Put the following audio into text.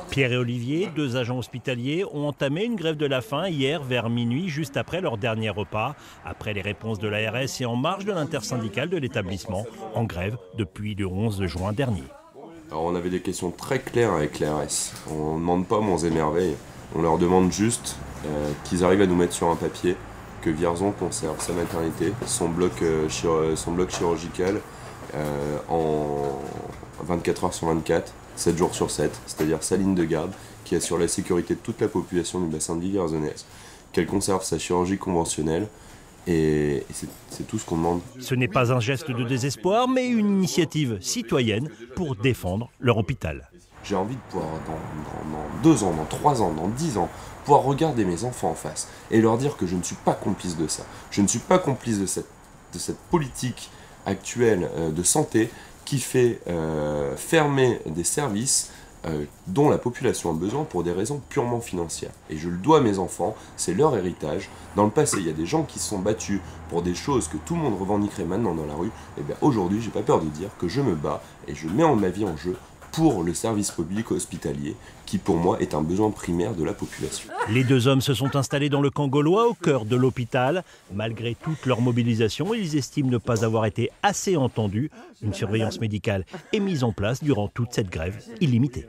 Pierre et Olivier, deux agents hospitaliers, ont entamé une grève de la faim hier vers minuit, juste après leur dernier repas, après les réponses de l'ARS et en marge de l'intersyndicale de l'établissement, en grève depuis le 11 juin dernier. Alors on avait des questions très claires avec l'ARS. On ne demande pas monts et merveilles, on leur demande juste qu'ils arrivent à nous mettre sur un papier que Vierzon conserve sa maternité, son bloc chirurgical en 24 heures sur 24, 7 jours sur 7, c'est-à-dire sa ligne de garde qui assure la sécurité de toute la population du bassin de vie vierzonnaise, qu'elle conserve sa chirurgie conventionnelle. Et c'est tout ce qu'on demande. Ce n'est pas un geste de désespoir, mais une initiative citoyenne pour défendre leur hôpital. J'ai envie de pouvoir, dans 2 ans, dans 3 ans, dans 10 ans, pouvoir regarder mes enfants en face et leur dire que je ne suis pas complice de ça. Je ne suis pas complice de cette politique actuelle de santé qui fait fermer des services dont la population a besoin pour des raisons purement financières. Et je le dois à mes enfants, c'est leur héritage. Dans le passé, il y a des gens qui se sont battus pour des choses que tout le monde revendiquerait maintenant dans la rue. Et bien aujourd'hui, j'ai pas peur de dire que je me bats et je mets ma vie en jeu pour le service public hospitalier, qui pour moi est un besoin primaire de la population. Les deux hommes se sont installés dans le camp gaulois, au cœur de l'hôpital. Malgré toute leur mobilisation, ils estiment ne pas avoir été assez entendus. Une surveillance médicale est mise en place durant toute cette grève illimitée.